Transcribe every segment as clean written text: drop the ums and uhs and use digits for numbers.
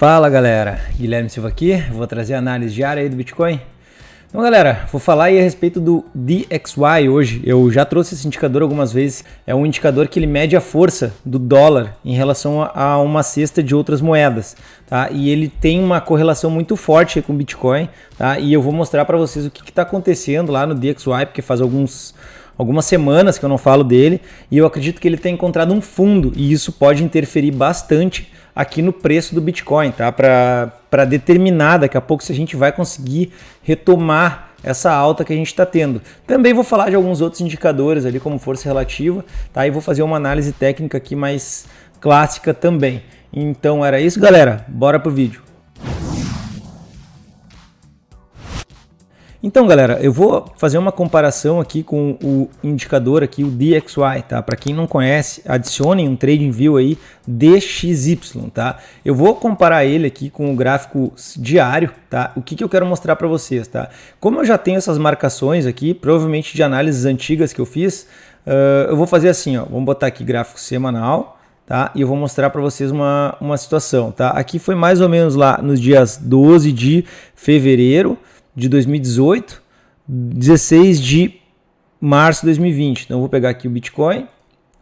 Fala galera, Guilherme Silva aqui, vou trazer a análise diária aí do Bitcoin. Então galera, vou falar aí a respeito do DXY hoje. Eu já trouxe esse indicador algumas vezes, é um indicador que ele mede a força do dólar em relação a uma cesta de outras moedas, tá? E ele tem uma correlação muito forte com o Bitcoin, tá? E eu vou mostrar para vocês o que está acontecendo lá no DXY, porque faz algumas semanas que eu não falo dele, e eu acredito que ele tem encontrado um fundo, e isso pode interferir bastante aqui no preço do Bitcoin, tá? Para determinar daqui a pouco se a gente vai conseguir retomar essa alta que a gente está tendo. Também vou falar de alguns outros indicadores ali, como força relativa, tá? E vou fazer uma análise técnica aqui mais clássica também. Então era isso, galera. Bora pro vídeo. Então, galera, eu vou fazer uma comparação aqui com o indicador aqui, o DXY, tá? Para quem não conhece, adicionem um TradingView aí DXY, tá? Eu vou comparar ele aqui com o gráfico diário, tá? O que eu quero mostrar para vocês, tá? Como eu já tenho essas marcações aqui, provavelmente de análises antigas que eu fiz, eu vou fazer assim, ó. Vamos botar aqui gráfico semanal, tá? E eu vou mostrar para vocês uma situação, tá? Aqui foi mais ou menos lá nos dias 12 de fevereiro de 2018, 16 de março de 2020. Então, eu vou pegar aqui o Bitcoin.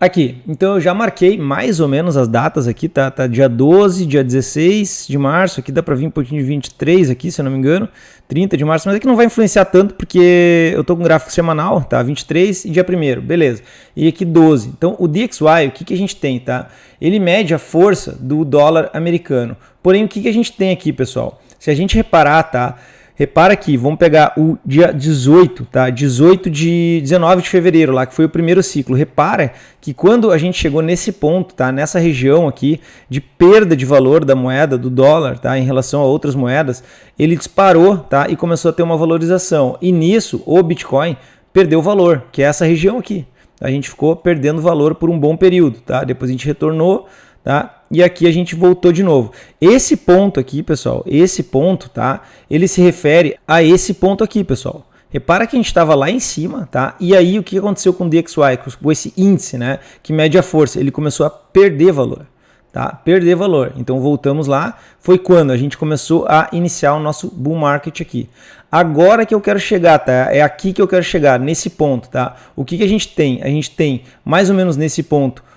Aqui, então eu já marquei mais ou menos as datas aqui, tá? Tá dia 12, dia 16 de março, aqui dá para vir um pouquinho de 23 aqui, se eu não me engano, 30 de março, mas aqui não vai influenciar tanto porque eu tô com um gráfico semanal, tá? 23 e dia 1º, beleza. E aqui 12. Então, o DXY, o que a gente tem, tá? Ele mede a força do dólar americano. Porém, o que a gente tem aqui, pessoal? Se a gente reparar, tá? Repara aqui, vamos pegar o dia 18, tá? 19 de fevereiro lá, que foi o primeiro ciclo. Repara que quando a gente chegou nesse ponto, tá? Nessa região aqui de perda de valor da moeda, do dólar, tá? Em relação a outras moedas, ele disparou, tá? E começou a ter uma valorização. E nisso, o Bitcoin perdeu valor, que é essa região aqui. A gente ficou perdendo valor por um bom período, tá? Depois a gente retornou, tá? E aqui a gente voltou de novo. Esse ponto aqui, pessoal, esse ponto, tá? Ele se refere a esse ponto aqui, pessoal. Repara que a gente estava lá em cima, tá? E aí o que aconteceu com o DXY, com esse índice, né? Que mede a força, ele começou a perder valor, tá? Perder valor. Então voltamos lá. Foi quando a gente começou a iniciar o nosso bull market aqui. Agora que eu quero chegar, tá? É aqui que eu quero chegar, nesse ponto, tá? O que a gente tem? A gente tem mais ou menos nesse ponto,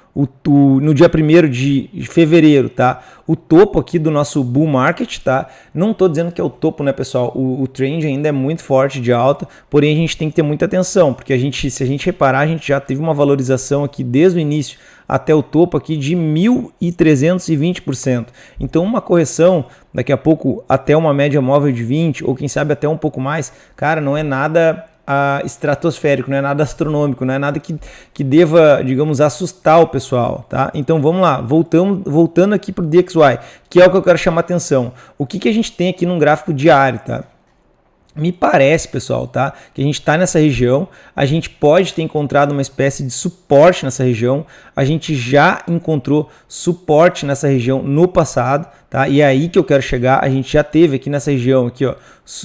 no dia 1º de fevereiro, tá? O topo aqui do nosso bull market, tá? Não estou dizendo que é o topo, né, pessoal? O trend ainda é muito forte de alta, porém a gente tem que ter muita atenção, porque se a gente reparar, a gente já teve uma valorização aqui desde o início até o topo aqui de 1.320%. Então uma correção, daqui a pouco até uma média móvel de 20, ou quem sabe até um pouco mais, cara, não é nada estratosférico, não é nada astronômico, não é nada que deva, digamos, assustar o pessoal, tá? Então vamos lá, voltando aqui para o DXY, que é o que eu quero chamar atenção. O que a gente tem aqui num gráfico diário, tá? Me parece, pessoal, tá? Que a gente está nessa região, a gente pode ter encontrado uma espécie de suporte nessa região, a gente já encontrou suporte nessa região no passado, tá? E é aí que eu quero chegar, a gente já teve aqui nessa região, aqui, ó,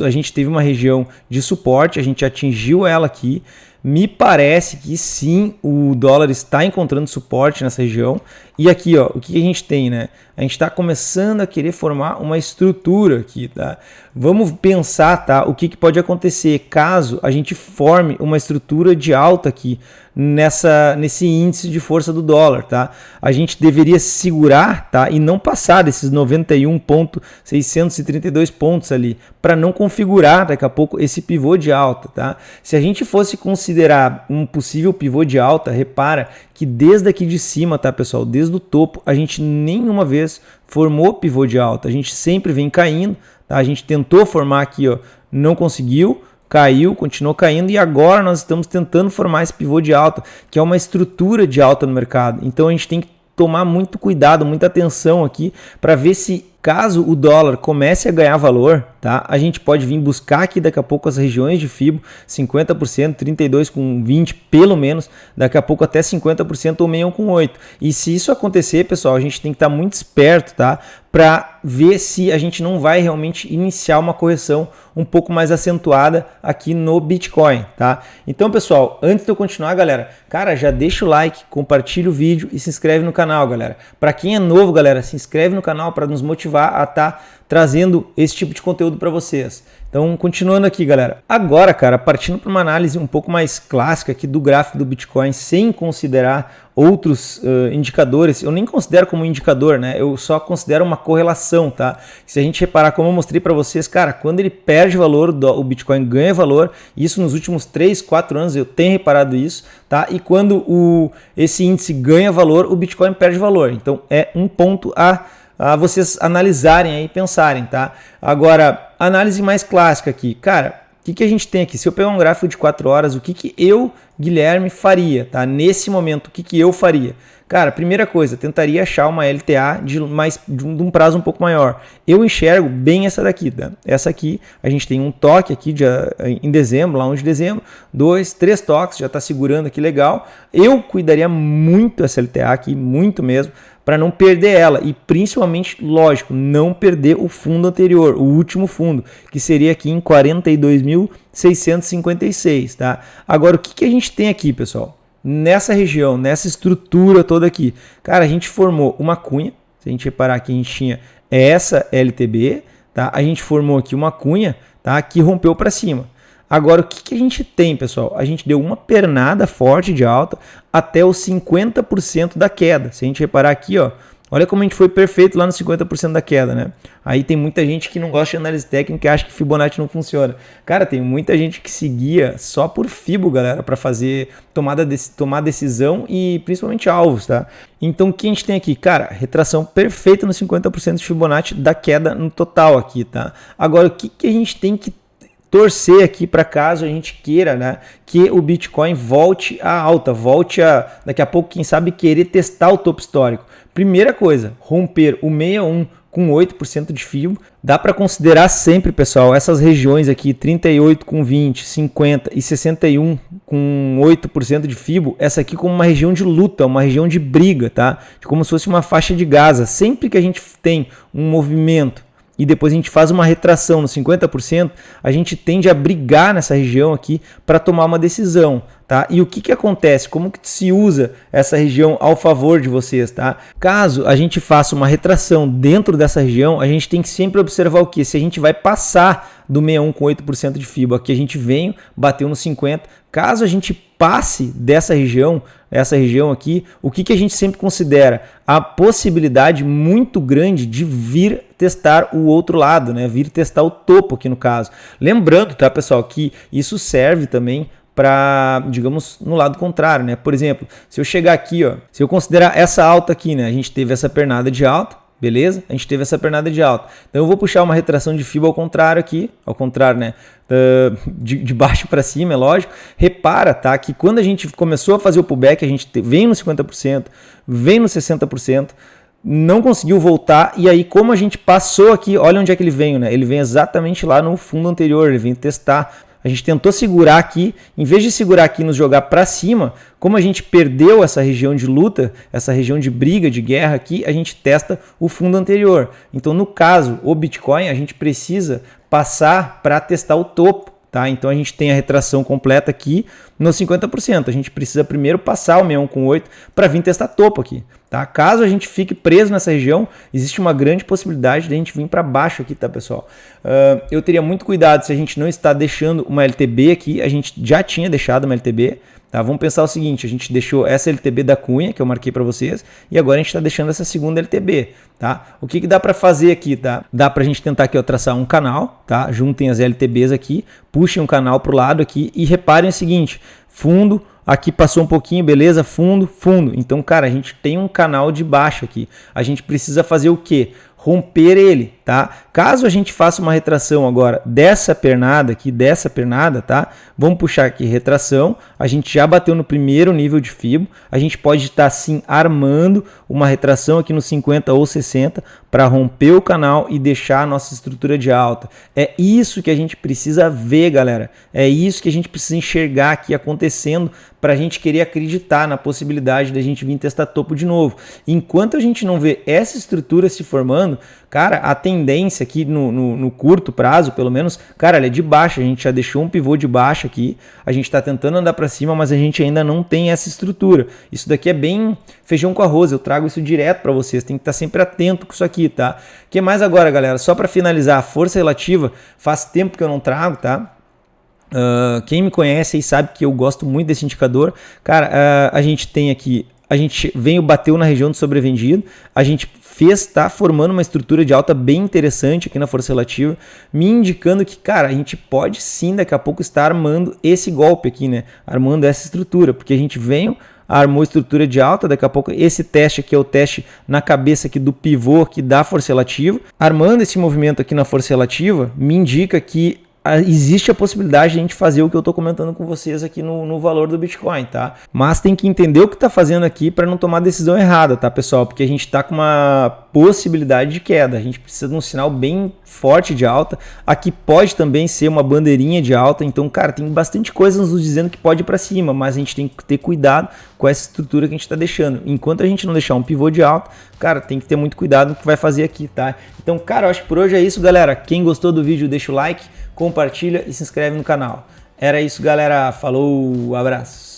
a gente teve uma região de suporte, a gente atingiu ela aqui. Me parece que sim, o dólar está encontrando suporte nessa região. E aqui, ó, o que a gente tem, né? A gente está começando a querer formar uma estrutura aqui, tá? Vamos pensar, tá? O que pode acontecer caso a gente forme uma estrutura de alta aqui nesse índice de força do dólar, tá? A gente deveria segurar, tá? E não passar desses 91.632 pontos ali, para não configurar daqui a pouco esse pivô de alta, tá? Se a gente fosse considerar um possível pivô de alta, repara que desde aqui de cima, tá, pessoal? Desde o topo, a gente nenhuma vez formou pivô de alta. A gente sempre vem caindo, tá? A gente tentou formar aqui, ó, não conseguiu, caiu, continuou caindo e agora nós estamos tentando formar esse pivô de alta, que é uma estrutura de alta no mercado. Então a gente tem que tomar muito cuidado, muita atenção aqui para ver se caso o dólar comece a ganhar valor, tá? A gente pode vir buscar aqui daqui a pouco as regiões de FIBO, 50%, 32 com 20 pelo menos, daqui a pouco até 50% ou 61 com 8. E se isso acontecer, pessoal, a gente tem que estar muito esperto, tá? Para ver se a gente não vai realmente iniciar uma correção um pouco mais acentuada aqui no Bitcoin, tá? Então, pessoal, antes de eu continuar, galera, cara, já deixa o like, compartilha o vídeo e se inscreve no canal, galera. Para quem é novo, galera, se inscreve no canal para nos motivar motivar a estar trazendo esse tipo de conteúdo para vocês. Então, continuando aqui, galera. Agora, cara, partindo para uma análise um pouco mais clássica aqui do gráfico do Bitcoin, sem considerar outros indicadores, eu nem considero como indicador, né? Eu só considero uma correlação, tá? Se a gente reparar, como eu mostrei para vocês, cara, quando ele perde valor, o Bitcoin ganha valor, isso nos últimos 3, 4 anos eu tenho reparado isso, tá? E quando esse índice ganha valor, o Bitcoin perde valor. Então, é um ponto a vocês analisarem e pensarem, tá? Agora, análise mais clássica aqui. Cara, o que a gente tem aqui? Se eu pegar um gráfico de 4 horas, o que eu, Guilherme, faria, tá? Nesse momento, o que eu faria? Cara, primeira coisa, tentaria achar uma LTA de um prazo um pouco maior. Eu enxergo bem essa daqui, tá? Essa aqui, a gente tem um toque aqui em dezembro, lá 11 de dezembro, 2, 3 toques, já está segurando aqui legal. Eu cuidaria muito essa LTA aqui, muito mesmo, para não perder ela e principalmente, lógico, não perder o fundo anterior, o último fundo, que seria aqui em 42.656, tá? Agora, o que a gente tem aqui, pessoal? Nessa região, nessa estrutura toda aqui, cara, a gente formou uma cunha, se a gente reparar aqui, a gente tinha essa LTB, tá? A gente formou aqui uma cunha, tá? Que rompeu para cima. Agora, o que a gente tem, pessoal? A gente deu uma pernada forte de alta até os 50% da queda. Se a gente reparar aqui, ó, olha como a gente foi perfeito lá nos 50% da queda, né? Aí tem muita gente que não gosta de análise técnica e acha que Fibonacci não funciona. Cara, tem muita gente que seguia só por Fibo, galera, para fazer tomar decisão e principalmente alvos, tá? Então, o que a gente tem aqui? Cara, retração perfeita nos 50% de Fibonacci da queda no total aqui, tá? Agora, o que a gente tem que torcer aqui para caso a gente queira, né, que o Bitcoin volte à alta, daqui a pouco, quem sabe, querer testar o topo histórico. Primeira coisa, romper o 61 com 8% de FIBO. Dá para considerar sempre, pessoal, essas regiões aqui, 38 com 20, 50 e 61 com 8% de FIBO, essa aqui como uma região de luta, uma região de briga, tá? Como se fosse uma faixa de Gaza. Sempre que a gente tem um movimento e depois a gente faz uma retração no 50%, a gente tende a brigar nessa região aqui para tomar uma decisão, tá? E o que acontece? Como que se usa essa região ao favor de vocês, tá? Caso a gente faça uma retração dentro dessa região, a gente tem que sempre observar o que? Se a gente vai passar do 61 com 8% de FIBO, aqui a gente veio, bateu no 50%, caso a gente passe dessa região, essa região aqui, o que a gente sempre considera? A possibilidade muito grande de vir testar o outro lado, né? Vir testar o topo aqui no caso. Lembrando, tá, pessoal, que isso serve também para, digamos, no lado contrário, né? Por exemplo, se eu chegar aqui, ó, se eu considerar essa alta aqui, né? A gente teve essa pernada de alta, beleza? A gente teve essa pernada de alta. Então eu vou puxar uma retração de FIBO ao contrário aqui, ao contrário, né? De baixo para cima, é lógico. Repara, tá? Que quando a gente começou a fazer o pullback, a gente vem no 50%, vem no 60%, não conseguiu voltar, e aí como a gente passou aqui, olha onde é que ele veio, né? Ele vem exatamente lá no fundo anterior, ele vem testar. A gente tentou segurar aqui, em vez de segurar aqui e nos jogar para cima, como a gente perdeu essa região de luta, essa região de briga, de guerra aqui, a gente testa o fundo anterior. Então, no caso, o Bitcoin, a gente precisa passar para testar o topo, tá? Então, a gente tem a retração completa aqui no 50%. A gente precisa primeiro passar o 61 com 8 para vir testar topo aqui. Tá? Caso a gente fique preso nessa região, existe uma grande possibilidade de a gente vir para baixo aqui, tá, pessoal? Eu teria muito cuidado se a gente não está deixando uma LTB aqui, a gente já tinha deixado uma LTB, tá? Vamos pensar o seguinte, a gente deixou essa LTB da cunha, que eu marquei para vocês, e agora a gente está deixando essa segunda LTB, tá? O que dá para fazer aqui, tá? Dá para a gente tentar aqui, ó, traçar um canal, tá? Juntem as LTBs aqui, puxem um canal para o lado aqui e reparem o seguinte, fundo, aqui passou um pouquinho, beleza? Fundo, fundo. Então, cara, a gente tem um canal de baixo aqui. A gente precisa fazer o quê? Romper ele, tá? Caso a gente faça uma retração agora dessa pernada aqui, tá? Vamos puxar aqui retração. A gente já bateu no primeiro nível de FIBO. A gente pode estar, sim, armando uma retração aqui no 50 ou 60 para romper o canal e deixar a nossa estrutura de alta. É isso que a gente precisa ver, galera. É isso que a gente precisa enxergar aqui acontecendo para a gente querer acreditar na possibilidade da gente vir testar topo de novo. Enquanto a gente não vê essa estrutura se formando, cara, a tendência aqui no curto prazo, pelo menos, cara, ela é de baixa. A gente já deixou um pivô de baixa aqui, a gente está tentando andar para cima, mas a gente ainda não tem essa estrutura. Isso daqui é bem feijão com arroz, eu trago isso direto para vocês, tem que estar sempre atento com isso aqui, tá? O que mais agora, galera? Só para finalizar, a força relativa, faz tempo que eu não trago, tá? Quem me conhece aí sabe que eu gosto muito desse indicador. Cara, a gente tem aqui, a gente bateu na região do sobrevendido, a gente tá formando uma estrutura de alta bem interessante aqui na força relativa, me indicando que, cara, a gente pode sim daqui a pouco estar armando esse golpe aqui, né? Armando essa estrutura, porque a gente armou estrutura de alta, daqui a pouco esse teste aqui é o teste na cabeça aqui do pivô aqui da força relativa. Armando esse movimento aqui na força relativa, me indica que existe a possibilidade de a gente fazer o que eu estou comentando com vocês aqui no valor do Bitcoin, tá? Mas tem que entender o que está fazendo aqui para não tomar decisão errada, tá, pessoal? Porque a gente está com uma possibilidade de queda, a gente precisa de um sinal bem forte de alta. Aqui pode também ser uma bandeirinha de alta, então, cara, tem bastante coisa nos dizendo que pode ir para cima, mas a gente tem que ter cuidado com essa estrutura que a gente está deixando. Enquanto a gente não deixar um pivô de alta, cara, tem que ter muito cuidado no que vai fazer aqui, tá? Então, cara, eu acho que por hoje é isso, galera. Quem gostou do vídeo, deixa o like, compartilha e se inscreve no canal. Era isso, galera. Falou, abraço.